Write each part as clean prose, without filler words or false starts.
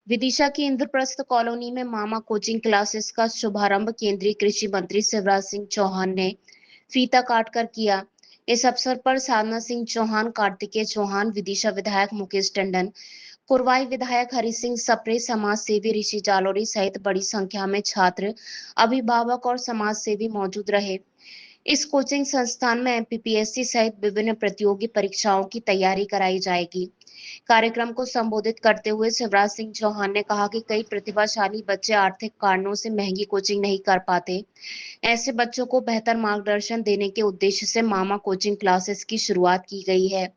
विदिशा की इंद्रप्रस्थ कॉलोनी में मामा coaching classes का शुभारंभ केंद्रीय कृषि मंत्री शिवराज सिंह चौहान ने फीता काटकर किया। इस अवसर पर साधना सिंह चौहान, कार्तिकेय चौहान, विदिशा विधायक मुकेश टंडन, कुरवाई विधायक हरि सिंह सप्रे, समाज सेवी ऋषि जालोरी सहित बड़ी संख्या में छात्र, अभिभावक और समाज सेवी मौजूद रहे। इस कोचिंग संस्थान में एमपीपीएससी सहित विभिन्न प्रतियोगी परीक्षाओं की तैयारी कराई जाएगी। कार्यक्रम को संबोधित करते हुए शिवराज सिंह चौहान ने कहा कि कई प्रतिभाशाली बच्चे आर्थिक कारणों से महंगी कोचिंग नहीं कर पाते। ऐसे बच्चों को बेहतर मार्गदर्शन देने के उद्देश्य से मामा कोचिंग क्लासेस की शुरुआत की गई है।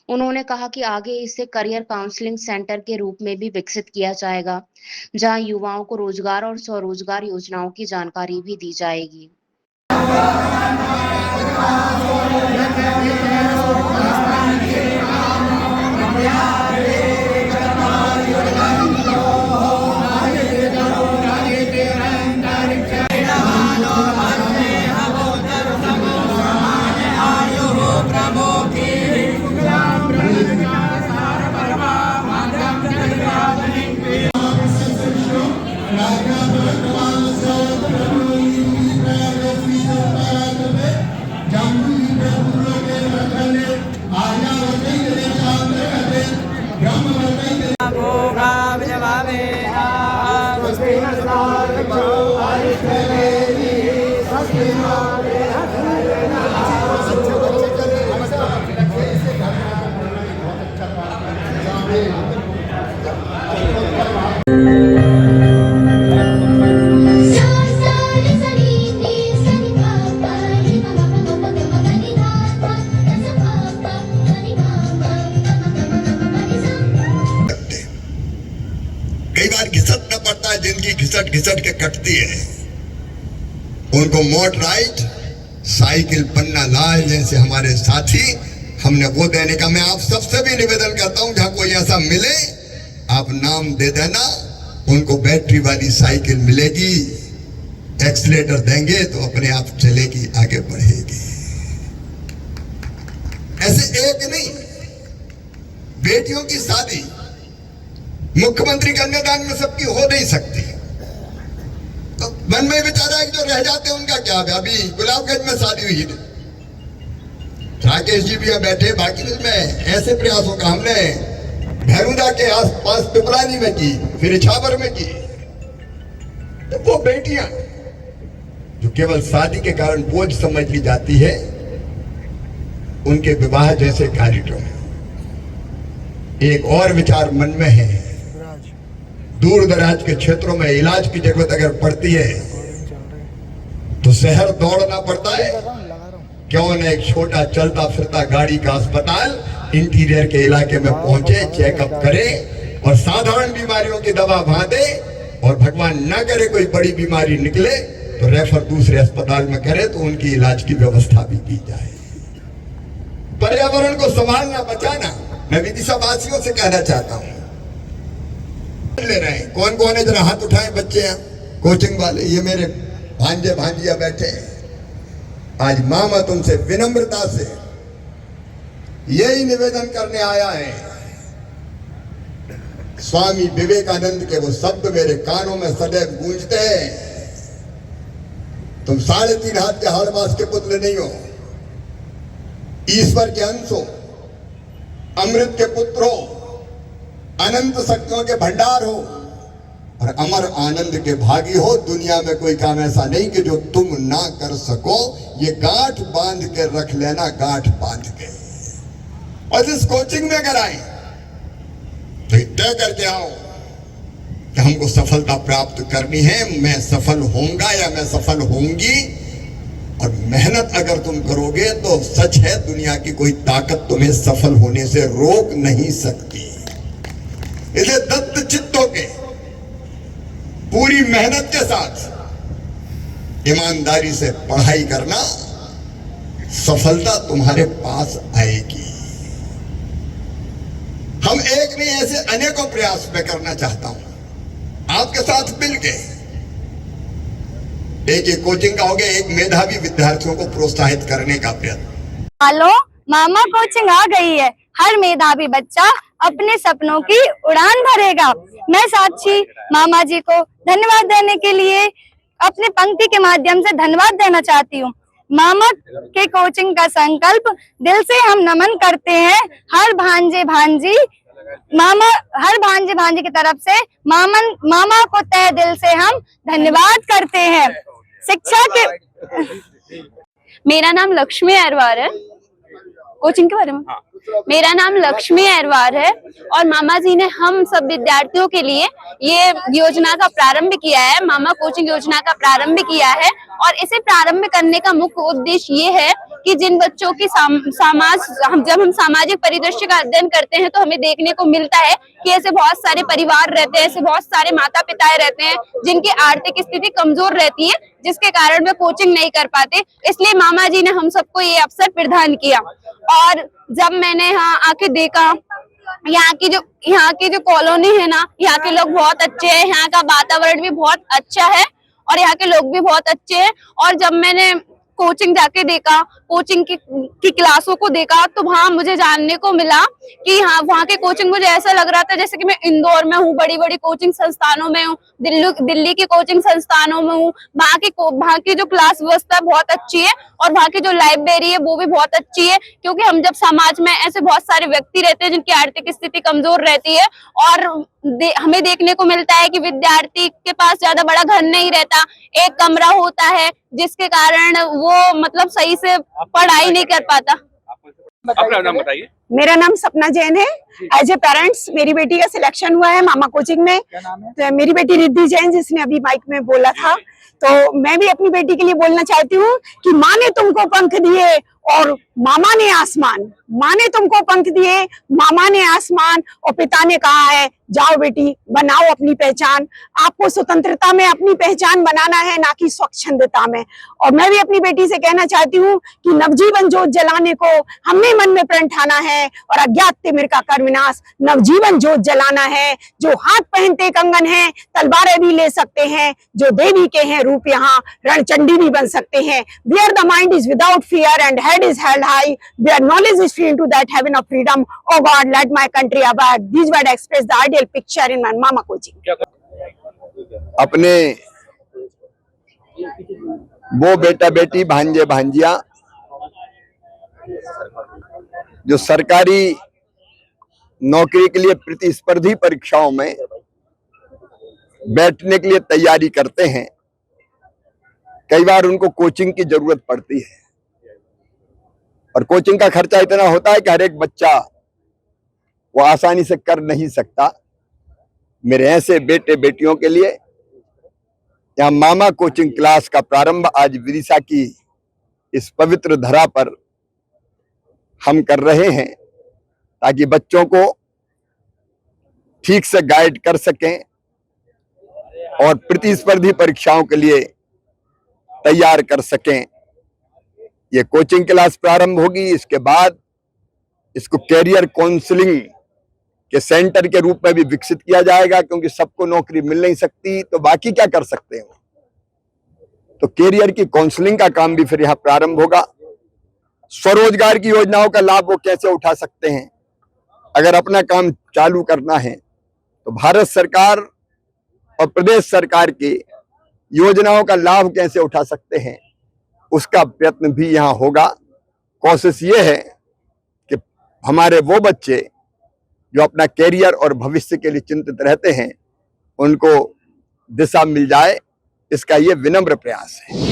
उन्होंने कहा कि आगे इसे करियर काउंसलिंग सेंटर के रूप में भी विकसित किया जाएगा, जहां युवाओं को रोजगार और स्वरोजगार योजनाओं की जानकारी भी दी जाएगी। कई बार घिसटना पड़ता है, जिंदगी घिसट घिसट के कटती है। उनको मोटराइट, साइकिल, पन्ना लाल जैसे हमारे साथी हमने वो देने का मैं आप सबसे भी निवेदन करता हूं, जहां कोई ऐसा मिले आप नाम दे देना, उनको बैटरी वाली साइकिल मिलेगी, एक्सीलेटर देंगे तो अपने आप चलेगी, आगे बढ़ेगी। ऐसे एक नहीं, बेटियों की शादी मुख्यमंत्री कन्यादान में सबकी हो नहीं सकती, तो मन में विचार है कि जो रह जाते हैं उनका क्या है। अभी गुलाबगंज में शादी हुई थी, राकेश जी भी यहाँ बैठे, बाकी में ऐसे प्रयासों का हमने भैरुदा के आसपास पिपरानी में की, फिर इछावर में की। तो वो बेटियां जो केवल शादी के कारण बोझ समझ ली जाती है, उनके विवाह जैसे कार्यक्रम एक और विचार मन में है। दूर दराज के क्षेत्रों में इलाज की जरूरत अगर पड़ती है तो शहर दौड़ना पड़ता है, क्यों न एक छोटा चलता फिरता गाड़ी का अस्पताल इंटीरियर के इलाके में पहुंचे, चेकअप करे और साधारण बीमारियों की दवा बांधे, और भगवान ना करे कोई बड़ी बीमारी निकले तो रेफर दूसरे अस्पताल में करे, तो उनकी इलाज की व्यवस्था भी की जाए। पर्यावरण को संभालना, बचाना मैं विदिशा वासियों से कहना चाहता हूं। ले रहे हैं कौन कौन है, जरा हाथ उठाएं बच्चे हैं कोचिंग वाले, ये मेरे भांजे भांजिया बैठे हैं। आज मामा तुमसे विनम्रता से यही निवेदन करने आया है। स्वामी विवेकानंद के वो शब्द मेरे कानों में सदैव गूंजते हैं, तुम 3.5 हाथ के हरवास के पुत्र नहीं हो, ईश्वर के अंश हो, अमृत के पुत्र हो, अनंत शक्तियों के भंडार हो और अमर आनंद के भागी हो। दुनिया में कोई काम ऐसा नहीं कि जो तुम ना कर सको। ये गांठ बांध के रख लेना, गांठ बांध के, और इस कोचिंग में अगर आए तो तय करके आओ कि हमको सफलता प्राप्त करनी है, मैं सफल होऊंगा या मैं सफल होऊंगी। और मेहनत अगर तुम करोगे तो सच है, दुनिया की कोई ताकत तुम्हें सफल होने से रोक नहीं सकती। इसे दत्त चित्तों के पूरी मेहनत के साथ ईमानदारी से पढ़ाई करना, सफलता तुम्हारे पास आएगी। हम एक नहीं, ऐसे अनेकों प्रयास मैं करना चाहता हूं आपके साथ मिलके। एक कोचिंग का हो गया, एक मेधावी विद्यार्थियों को प्रोत्साहित करने का प्रयत्न। हेलो, मामा कोचिंग आ गई है। हर मेधावी बच्चा अपने सपनों की उड़ान भरेगा। मैं साक्षी मामा जी को धन्यवाद देने के लिए अपने पंक्ति के माध्यम से धन्यवाद देना चाहती हूँ। मामा के कोचिंग का संकल्प दिल से हम नमन करते हैं। हर भांजे भांजी की तरफ से मामा को तहे दिल से हम धन्यवाद करते हैं। शिक्षा के मेरा नाम लक्ष्मी अहरवार है। कोचिंग के बारे में मेरा नाम लक्ष्मी अहरवार है और मामा जी ने हम सब विद्यार्थियों के लिए ये योजना का प्रारंभ किया है। मामा कोचिंग योजना का प्रारंभ किया है और इसे प्रारंभ करने का मुख्य उद्देश्य ये है कि जिन बच्चों की जब हम सामाजिक परिदृश्य का अध्ययन करते हैं तो हमें देखने को मिलता है कि ऐसे बहुत सारे परिवार रहते हैं, ऐसे बहुत सारे माता पिता रहते हैं जिनकी आर्थिक स्थिति कमजोर रहती है, जिसके कारण वे कोचिंग नहीं कर पाते। इसलिए मामा जी ने हम सबको ये अवसर प्रदान किया। और जब मैंने यहाँ आके देखा, यहाँ की जो कॉलोनी है ना, यहाँ के लोग बहुत अच्छे हैं, यहाँ का वातावरण भी बहुत अच्छा है और यहाँ के लोग भी बहुत अच्छे हैं। और जब मैंने कोचिंग जाके देखा, कोचिंग की क्लासों को देखा, तो वहां मुझे जानने को मिला कि हाँ, वहाँ के कोचिंग मुझे ऐसा लग रहा था जैसे कि मैं इंदौर में हूँ, बड़ी बड़ी कोचिंग संस्थानों में हूँ, दिल्ली की कोचिंग संस्थानों में हूँ। वहाँ की जो क्लास व्यवस्था बहुत अच्छी है और वहाँ की जो लाइब्रेरी है वो भी बहुत अच्छी है, क्योंकि हम जब समाज में ऐसे बहुत सारे व्यक्ति रहते हैं जिनकी आर्थिक स्थिति कमजोर रहती है और हमें देखने को मिलता है कि विद्यार्थी के पास ज्यादा बड़ा घर नहीं रहता, एक कमरा होता है, जिसके कारण वो मतलब सही से पढ़ाई नहीं कर पाता। अपना नाम बताइए। मेरा नाम सपना जैन है। एज ए पेरेंट्स मेरी बेटी का सिलेक्शन हुआ है मामा कोचिंग में। तो मेरी बेटी रिद्धि जैन, जिसने अभी माइक में बोला था, तो मैं भी अपनी बेटी के लिए बोलना चाहती हूँ कि माँ ने तुमको पंख दिए और मामा ने आसमान। माँ ने तुमको पंख दिए, मामा ने आसमान, और पिता ने कहा है जाओ बेटी बनाओ अपनी पहचान। आपको स्वतंत्रता में अपनी पहचान बनाना है, ना कि स्वच्छंदता में। और मैं भी अपनी बेटी से कहना चाहती हूँ कि नवजीवन ज्योत जलाने को हमने मन में प्रण ठाना है और अज्ञात तिमिर का कर विनाश नवजीवन ज्योत जलाना है। जो हाथ पहनते कंगन है तलवारें भी ले सकते हैं, जो देवी के हैं रूप यहाँ रणचंडी भी बन सकते हैं। Where the mind is without fear and head is held high, where knowledge is free into that heaven of freedom. Oh God, let my country abide. These words express the ideal picture in my mama coaching. अपने वो बेटा बेटी भांजे भांजिया जो सरकारी नौकरी के लिए प्रतिस्पर्धी परीक्षाओं में बैठने के लिए तैयारी करते हैं, कई बार उनको कोचिंग की जरूरत पड़ती है और कोचिंग का खर्चा इतना होता है कि हर एक बच्चा वो आसानी से कर नहीं सकता। मेरे ऐसे बेटे बेटियों के लिए यहाँ मामा कोचिंग क्लास का प्रारंभ आज विदिशा की इस पवित्र धरा पर हम कर रहे हैं, ताकि बच्चों को ठीक से गाइड कर सकें और प्रतिस्पर्धी परीक्षाओं के लिए तैयार कर सकें। ये कोचिंग क्लास प्रारंभ होगी, इसके बाद इसको कैरियर काउंसलिंग के सेंटर के रूप में भी विकसित किया जाएगा, क्योंकि सबको नौकरी मिल नहीं सकती तो बाकी क्या कर सकते हैं। तो कैरियर की काउंसलिंग का काम भी फिर यहाँ प्रारंभ होगा। स्वरोजगार की योजनाओं का लाभ वो कैसे उठा सकते हैं, अगर अपना काम चालू करना है तो भारत सरकार और प्रदेश सरकार की योजनाओं का लाभ कैसे उठा सकते हैं, उसका प्रयत्न भी यहाँ होगा। कोशिश ये है कि हमारे वो बच्चे जो अपना कैरियर और भविष्य के लिए चिंतित रहते हैं, उनको दिशा मिल जाए, इसका ये विनम्र प्रयास है।